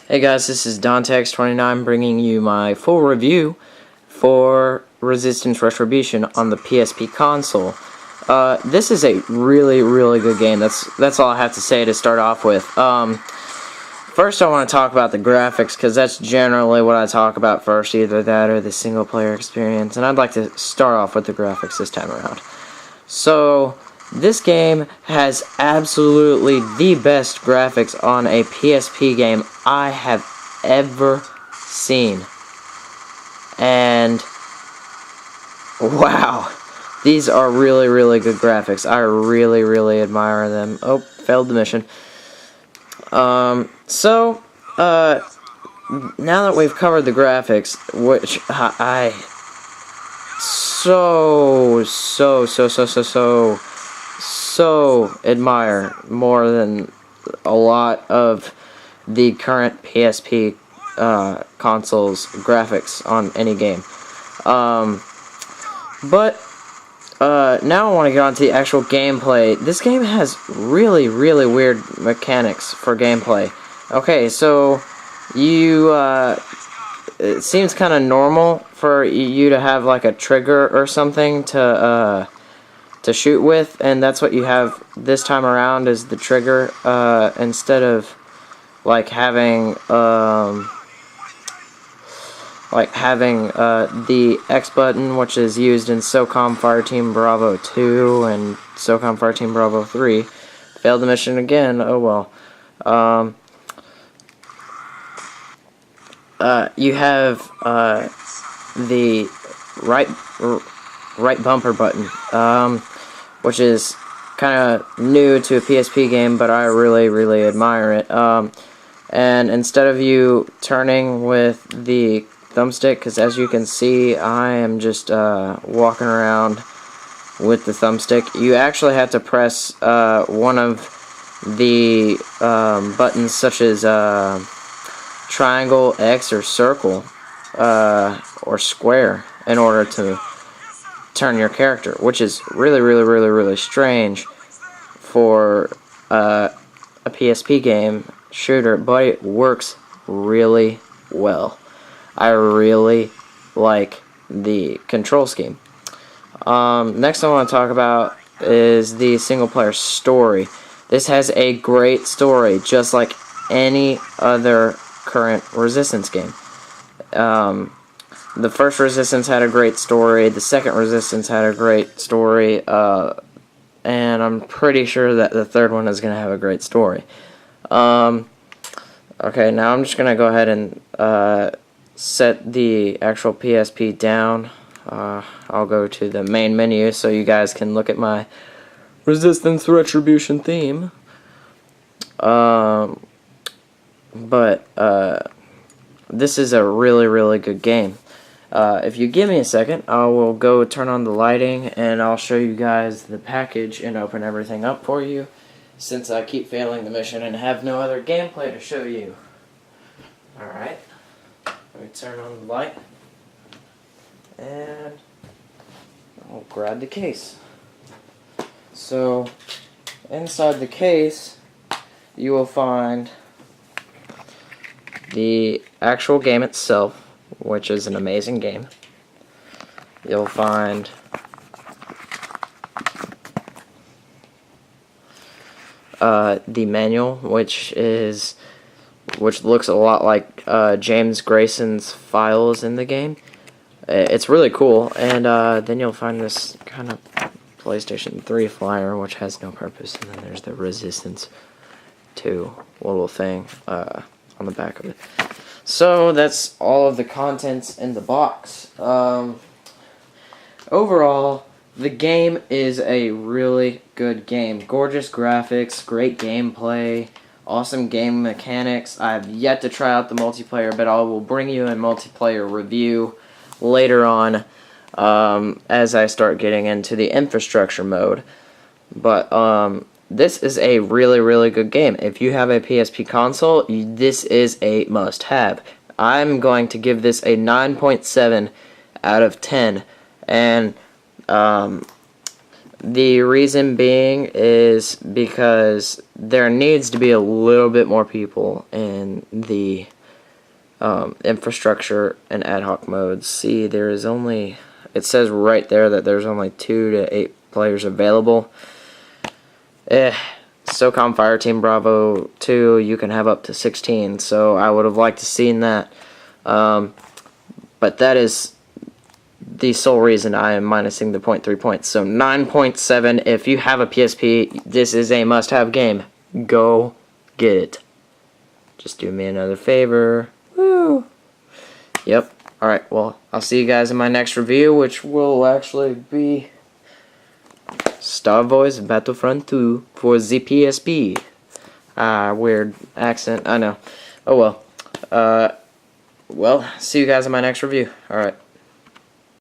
Hey guys, this is Dantex29 bringing you my full review for Resistance Retribution on the PSP console. This is a really good game. That's all I have to say to start off with. First I want to talk about the graphics, because that's generally what I talk about first, either that or the single player experience, and I'd like to start off with the graphics this time around. So, this game has absolutely the best graphics on a PSP game I have ever seen. And wow, these are really good graphics. I really admire them. Oh, failed the mission. Now that we've covered the graphics, which I so admire more than a lot of the current PSP consoles graphics on any game. Now I want to get on to the actual gameplay. This game has really weird mechanics for gameplay. Okay, so it seems kind of normal for you to have like a trigger or something to shoot with, and that's what you have this time around, is the trigger, instead of like having the X button, which is used in SOCOM Fireteam Bravo 2 and SOCOM Fireteam Bravo 3. Failed the mission again, oh well. You have the right bumper button, which is kind of new to a PSP game, but I really admire it. And instead of you turning with the thumbstick, because as you can see, I am just walking around with the thumbstick, you actually have to press one of the buttons, such as triangle, X, or circle, or square, in order to turn your character, which is really strange for a PSP game shooter, but it works really well. I really like the control scheme. Next I want to talk about is the single player story. This has a great story, just like any other current Resistance game. The first Resistance had a great story, the second Resistance had a great story, and I'm pretty sure that the third one is going to have a great story. Okay, now I'm just going to go ahead and set the actual PSP down. I'll go to the main menu so you guys can look at my Resistance Retribution theme. This is a really good game. If you give me a second, I will go turn on the lighting and I'll show you guys the package and open everything up for you, since I keep failing the mission and have no other gameplay to show you. Alright, let me turn on the light and I'll grab the case. So inside the case you will find the actual game itself, which is an amazing game. You'll find the manual, which looks a lot like James Grayson's files in the game. It's really cool. And then you'll find this kind of PlayStation 3 flyer, which has no purpose, and then there's the Resistance 2 little thing on the back of it. So that's all of the contents in the box. Overall, the game is a really good game. Gorgeous graphics, great gameplay, awesome game mechanics. I have yet to try out the multiplayer, but I will bring you a multiplayer review later on, as I start getting into the infrastructure mode. But this is a really good game. If you have a PSP console, this is a must-have. I'm going to give this a 9.7 out of 10, and the reason being is because there needs to be a little bit more people in the infrastructure and ad hoc modes. See, there is only, it says right there that there's only 2 to 8 players available. SOCOM Fireteam Bravo 2, you can have up to 16, so I would have liked to seen that. But that is the sole reason I am minusing the 0.3 points. So 9.7, if you have a PSP, this is a must-have game. Go get it. Just do me another favor. Woo! Yep. Alright, well, I'll see you guys in my next review, which will actually be Star Wars Battlefront 2 for the PSP. Weird accent, I know. Oh well. Well, see you guys in my next review. Alright.